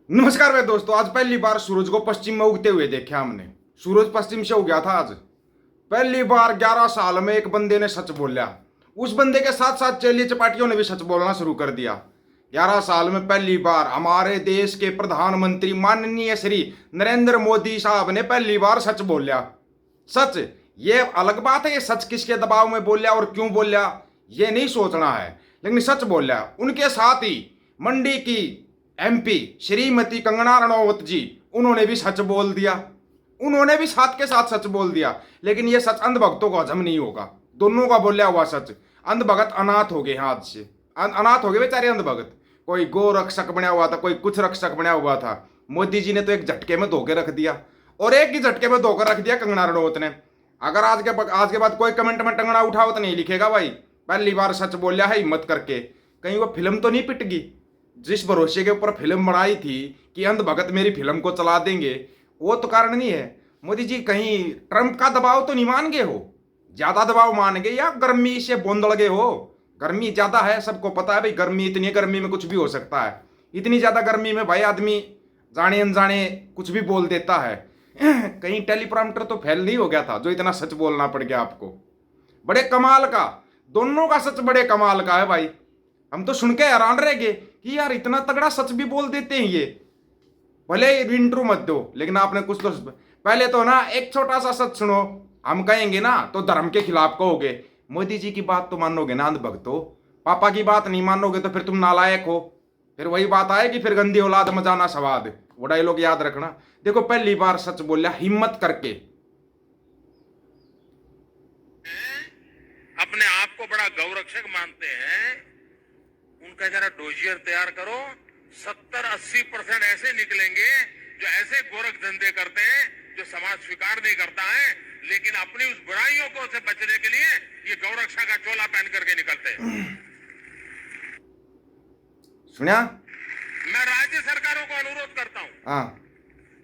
नमस्कार भाई दोस्तों। आज पहली बार सूरज को पश्चिम में उगते हुए देखा हमने। सूरज पश्चिम से उगया था आज। पहली बार 11 साल में एक बंदे ने सच बोला। उस बंदे के साथ साथ चेली चपाटियों ने भी सच बोलना शुरू कर दिया। 11 साल में पहली बार हमारे देश के प्रधानमंत्री माननीय श्री नरेंद्र मोदी साहब ने पहली बार सच बोला। सच, ये अलग बात है ये सच किसके दबाव में बोला और क्यों बोला ये नहीं सोचना है, लेकिन सच बोला। उनके साथ ही मंडी की एमपी श्रीमती कंगना रनौत जी, उन्होंने भी सच बोल दिया। उन्होंने भी साथ के साथ सच बोल दिया, लेकिन यह सच अंधभक्तों को हजम नहीं होगा। दोनों का बोला हुआ सच। अंधभगत अनाथ हो गए हाथ से, अनाथ हो गए बेचारे अंधभगत। कोई गो रक्षक बना हुआ था, कोई कुछ रक्षक बना हुआ था। मोदी जी ने तो एक झटके में धोके रख दिया, और एक ही झटके में धोकर रख दिया कंगना रनौत ने। अगर आज के बाद कोई कमेंट में टंगना उठाओ तो नहीं लिखेगा भाई पहली बार सच बोलिया है हिम्मत करके। कहीं वो फिल्म तो नहीं पिटगी जिस भरोसे के ऊपर फिल्म बनाई थी कि अंधभगत मेरी फिल्म को चला देंगे। वो तो कारण नहीं है। मोदी जी कहीं ट्रंप का दबाव तो नहीं मान गए हो? ज्यादा दबाव मान गए या गर्मी से बोंदड़ गए हो? गर्मी ज्यादा है, सबको पता है भाई। गर्मी इतनी गर्मी में कुछ भी हो सकता है। इतनी ज्यादा गर्मी में भाई आदमी जाने अनजाने कुछ भी बोल देता है। कहीं टेलीप्रॉम्प्टर तो फेल नहीं हो गया था जो इतना सच बोलना पड़ गया आपको? बड़े कमाल का, दोनों का सच बड़े कमाल का है भाई। हम तो सुन के हैरान रह गए कि यार इतना तगड़ा सच भी बोल देते हैं ये। भले इंट्रो मत दो, लेकिन आपने कुछ तो पहले तो ना एक छोटा सा सच सुनो। हम कहेंगे ना तो धर्म के खिलाफ कहोगे। मोदी जी की बात तो मानोगे ना अंधभक्तो? पापा की बात नहीं मानोगे तो फिर तुम नालायक हो। फिर वही बात आएगी, फिर गंदी औलाद मजाना सवाद। वो डायलॉग याद रखना। देखो पहली बार सच बोला हिम्मत करके। अपने आप को बड़ा गौरक्षक मानते हैं, उनका जरा डोजियर तैयार करो। 70-80% ऐसे निकलेंगे जो ऐसे गोरख धंधे करते हैं जो समाज स्वीकार नहीं करता है, लेकिन अपनी उस बुराइयों को से बचने के लिए ये गौरक्षा का चोला पहन करके निकलते हैं। सुनिया? मैं राज्य सरकारों को अनुरोध करता हूं हाँ,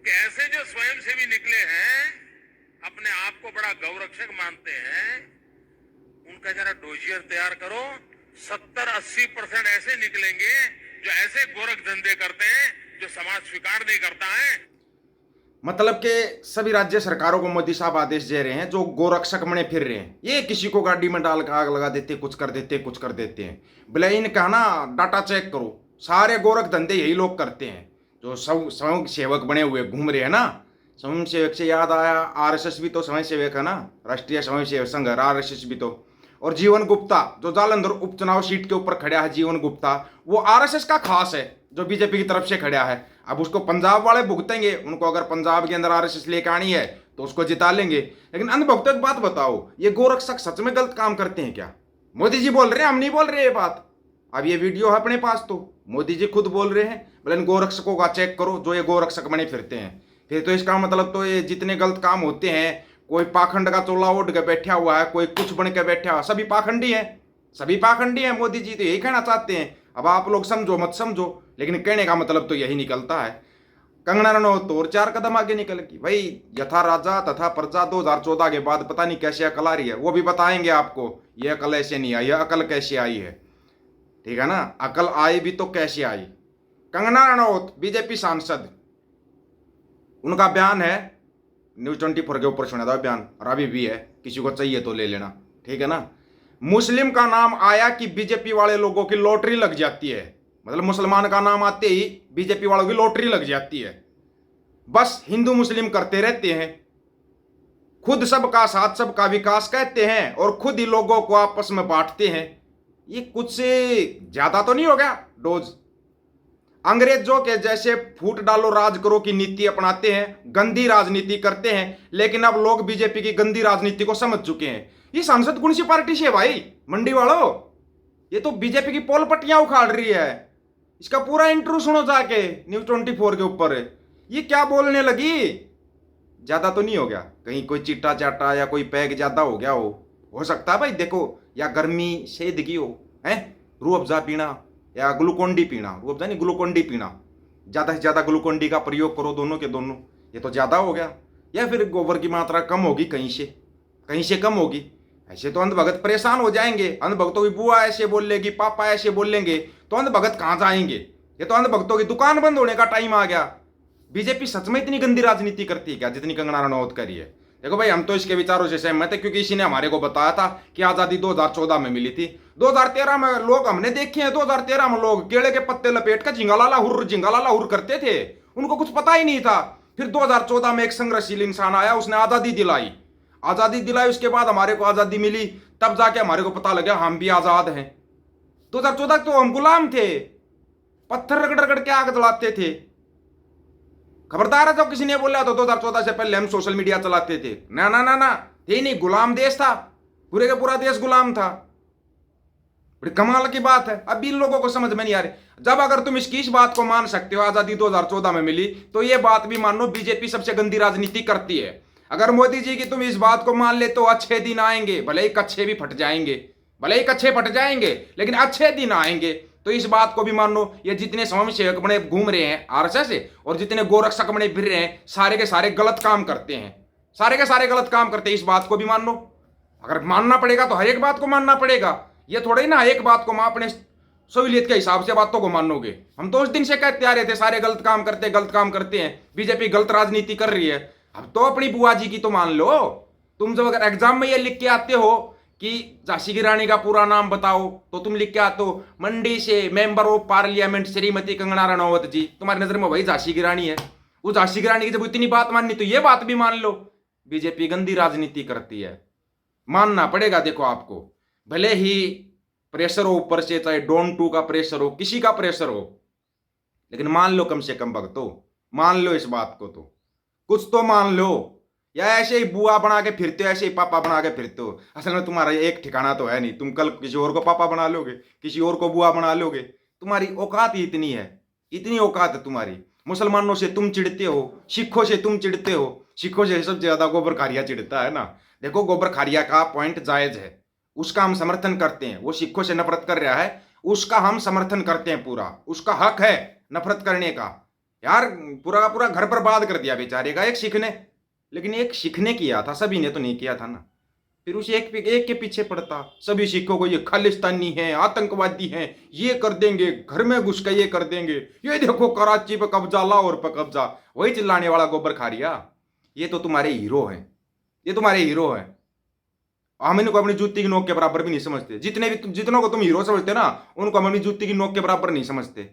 कि ऐसे जो स्वयंसेवी निकले हैं, अपने आप को बड़ा गौरक्षक मानते हैं, उनका जरा डोजियर तैयार करो। 70-80% ऐसे निकलेंगे जो ऐसे गोरख धंधे करते हैं जो समाज स्वीकार नहीं करता है। मतलब कि सभी राज्य सरकारों को मोदी साहब आदेश दे रहे हैं जो गोरक्षक बने फिर रहे हैं। ये किसी को गाड़ी में डाल कर आग लगा देते, कुछ कर देते, कुछ कर देते हैं। भले इनका ना डाटा चेक करो, सारे गोरख धंधे यही लोग करते हैं जो स्वयं सेवक बने हुए घूम रहे हैं ना। स्वयं सेवक से याद आया, आरएसएस भी तो स्वयं सेवक है ना, राष्ट्रीय स्वयं सेवक संघ आरएसएस भी तो। और जीवन गुप्ता जो जालंधर उपचुनाव सीट के ऊपर खड़ा है, जीवन गुप्ता, वो आरएसएस का खास है जो बीजेपी की तरफ से खड़ा है। अब उसको पंजाब वाले भुगतेंगे, उनको अगर पंजाब के अंदर आरएसएस लेकर आनी है तो उसको जिता लेंगे। लेकिन अंधभक्तों एक बात बताओ, ये गोरक्षक सच में गलत काम करते हैं क्या? मोदी जी बोल रहे हैं, हम नहीं बोल रहे ये बात। अब ये वीडियो है अपने पास तो मोदी जी खुद बोल रहे हैं। बोले इन गोरक्षकों का चेक करो जो ये गोरक्षक बने फिरते हैं। फिर तो इसका मतलब तो ये जितने गलत काम होते हैं, कोई पाखंड का चोला ओढ़ के बैठा हुआ है, कोई कुछ बन के बैठा हुआ, सभी पाखंडी है। सभी पाखंडी है। मोदी जी तो यही कहना चाहते हैं। अब आप लोग समझो मत समझो, लेकिन कहने का मतलब तो यही निकलता है। कंगना रनौत तो और 4 कदम आगे निकल गई भाई। यथा राजा तथा प्रजा 2014 के बाद पता नहीं कैसे अकल आ रही है, वो भी बताएंगे आपको। ये अकल ऐसे नहीं आई, यह अकल कैसे आई है, ठीक है ना? अकल आई भी तो कैसे आई। कंगना रनौत बीजेपी सांसद, उनका बयान है, न्यूज 24 के ऊपर सुना था बयान, और अभी भी है, किसी को चाहिए तो ले लेना, ठीक है ना? मुस्लिम का नाम आया कि बीजेपी वाले लोगों की लॉटरी लग जाती है। मतलब मुसलमान का नाम आते ही बीजेपी वालों की लॉटरी लग जाती है। बस हिंदू मुस्लिम करते रहते हैं, खुद सबका साथ सबका विकास कहते हैं और खुद ही लोगों को आपस में बांटते हैं। ये कुछ से ज्यादा तो नहीं हो गया डोज? अंग्रेजों के जैसे फूट डालो राज करो की नीति अपनाते हैं, गंदी राजनीति करते हैं। लेकिन अब लोग बीजेपी की गंदी राजनीति को समझ चुके हैं। ये सांसद कौन सी पार्टी से है भाई? मंडी वालों, ये तो बीजेपी की पोल पट्टियां उखाड़ रही है। इसका पूरा इंटरव्यू सुनो जाके न्यूज 24 के ऊपर। ये क्या बोलने लगी? ज्यादा तो नहीं हो गया? कहीं कोई चिट्टा चाटा या कोई पैग ज्यादा हो गया हो सकता है भाई। देखो, या गर्मी सेदगी हो, है रूह अफ़ज़ा पीना या ग्लूकोन डी पीना, रूह अफ़ज़ा नहीं ग्लूकोन डी पीना, ज्यादा से ज्यादा ग्लूकोन डी का प्रयोग करो, दोनों के दोनों। ये तो ज्यादा हो गया। या फिर गोबर की मात्रा कम होगी, कहीं से कम होगी। ऐसे तो अंधभगत परेशान हो जाएंगे। अंधभक्तों की बुआ ऐसे बोल लेगी, पापा ऐसे बोल लेंगे, तो अंधभगत कहाँ जाएंगे? ये तो अंधभक्तों की दुकान बंद होने का टाइम आ गया। बीजेपी सच में इतनी गंदी राजनीति करती है क्या जितनी कंगना रनौत करी है? देखो भाई, हम तो इसके विचारों से सहमत है, क्योंकि इसी ने हमारे को बताया था कि आजादी 2014 में मिली थी। 2013 में लोग हमने देखे हैं, 2013 में लोग केले के पत्ते लपेट कर झिंगालाला हुर करते थे, उनको कुछ पता ही नहीं था। फिर 2014 में एक संघर्षशील इंसान आया, उसने आजादी दिलाई। उसके बाद हमारे को आजादी मिली, तब जाके हमारे को पता लगा हम भी आजाद हैं। 2014 तो हम गुलाम थे, पत्थर रगड़ रगड़ के आग जलाते थे। खबरदार है, जो किसी ने बोला तो 2014 से पहले हम सोशल मीडिया चलाते थे। ना ना ना ना, थे नहीं, गुलाम देश था, पूरे का पूरा देश गुलाम था। बड़ी कमाल की बात है, अब इन लोगों को समझ में नहीं आ रही। जब अगर तुम इसकी इस बात को मान सकते हो आजादी 2014 में मिली, तो ये बात भी मान लो बीजेपी सबसे गंदी राजनीति करती है। अगर मोदी जी की तुम इस बात को मान ले तो अच्छे दिन आएंगे, भले ही कच्छे भी फट जाएंगे, लेकिन अच्छे दिन आएंगे। तो इस बात को भी मान लो, ये जितने स्वयं सेवक बने घूम रहे हैं आरएसएस से, और जितने गोरक्षक बने फिर रहे हैं, सारे के सारे गलत काम करते हैं, इस बात को भी मान लो। अगर मानना पड़ेगा तो हर एक बात को मानना पड़ेगा, ये थोड़ा ही ना एक बात को अपने सहूलियत के हिसाब से बातों को मानोगे। हम तो उस दिन से कहते आ रहे थे सारे गलत काम करते हैं, बीजेपी गलत राजनीति कर रही है। अब तो अपनी बुआ जी की तो मान लो। तुम जब अगर एग्जाम में ये लिख के आते हो कि झांसी की रानी का पूरा नाम बताओ, तो तुम लिख के आते हो मंडी से member of parliament Shrimati Kangana Ranaut ji. तुम्हारी नजर में वही झांसी की रानी है। उस झांसी की रानी की जब इतनी बात माननी, तो ये बात भी मान लो। बीजेपी गंदी राजनीति करती है, मानना पड़ेगा। देखो, आपको भले ही प्रेशर हो ऊपर से, चाहे डोन 2 का प्रेशर हो, किसी का प्रेशर हो, लेकिन मान लो कम से कम भक्तों, मान लो इस बात को, तो कुछ तो मान लो। या ऐसे ही बुआ बना के फिरते हो, ऐसे ही पापा बना के फिरते हो। असल में तुम्हारा एक ठिकाना तो है नहीं, तुम कल किसी और को पापा बना लोगे, किसी और को बुआ बना लोगे। तुम्हारी औकात ही इतनी है, इतनी औकात है तुम्हारी। मुसलमानों से तुम चिढ़ते हो, सिखों से तुम चिढ़ते हो। सिखों से सबसे ज्यादा गोबर खारिया चिढ़ता है ना। देखो, गोबर खारिया का पॉइंट जायज है, उसका हम समर्थन करते हैं। वो सिखों से नफरत कर रहा है, उसका हम समर्थन करते हैं, पूरा उसका हक है नफरत करने का। यार, पूरा पूरा घर बर्बाद कर दिया बेचारे का एक सिख ने। लेकिन एक सिख ने किया था, सभी ने तो नहीं किया था ना। फिर उसे एक के पीछे पड़ता, सभी सिखों को ये खालिस्तानी हैं, आतंकवादी हैं, ये कर देंगे, घर में घुस के ये कर देंगे, ये देखो कराची पे कब्जा, लाहौर पे कब्जा। वही चिल्लाने वाला गोबर खारिया, ये तो तुम्हारे हीरो हैं, हम इनको अपनी जूती की नोक के बराबर भी नहीं समझते। जितनों को तुम हीरो समझते ना, उनको हम अपनी जूती की नोक के बराबर नहीं समझते।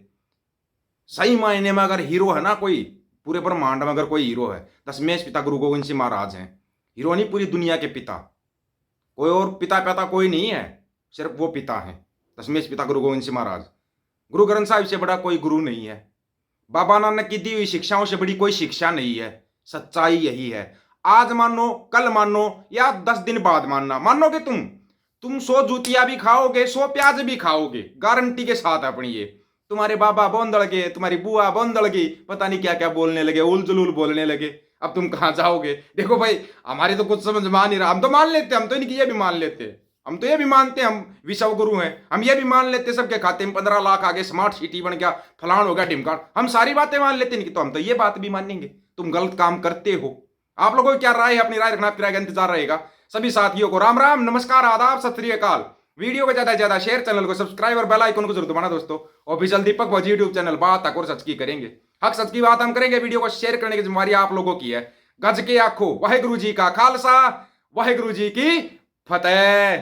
सही मायने में अगर हीरो है ना कोई, पूरे ब्रह्मांड में अगर कोई हीरो है, दशमेश पिता गुरु गोविंद सिंह महाराज हैं। हीरो नहीं पूरी दुनिया के पिता, कोई और पिता कोई नहीं है, सिर्फ वो पिता हैं, दशमेश पिता गुरु गोविंद सिंह महाराज। गुरु ग्रंथ साहिब से बड़ा कोई गुरु नहीं है, बाबा नानक की दी हुई शिक्षाओं से बड़ी कोई शिक्षा नहीं है। सच्चाई यही है। आज मानो, कल मानो, या 10 दिन बाद मानोगे तुम 100 जूतियां भी खाओगे, 100 प्याज भी खाओगे, गारंटी के साथ अपनी। ये तुम्हारे बाबा बोंदड़ के, तुम्हारी बुआ बोंदड़ की, पता नहीं क्या क्या बोलने लगे, उल जुलूल बोलने लगे। अब तुम कहां जाओगे? देखो भाई, हमारी तो कुछ समझ में आ नहीं रहा। हम तो मान लेते, हम तो इनकी ये भी मान लेते, हम तो ये भी मानते हम विश्व गुरु हैं। हम ये भी मान लेते सबके खाते में 15 लाख आ गए, स्मार्ट सिटी बन गया, फलान हो गया, ढिमकान। हम सारी बातें मान लेते इनकी, तो हम तो ये बात भी मानेंगे तुम गलत काम करते हो। आप लोगों की क्या राय है? अपनी राय रखना, आपकी राय का इंतजार रहेगा। सभी साथियों को राम राम, नमस्कार, आदाब, सत श्री अकाल। वीडियो को ज्यादा से ज्यादा शेयर, चैनल को सब्सक्राइब और बेल आइकन को जरूर दबाना दोस्तों। ऑफिशियल दीपक भोजी यूट्यूब चैनल, बात हक और सच की करेंगे, हक सच की बात हम करेंगे। वीडियो को शेयर करने की जिम्मेवारी आप लोगों की है। गज के आखो वाहेगुरु जी का खालसा, वाहेगुरु जी की फतेह।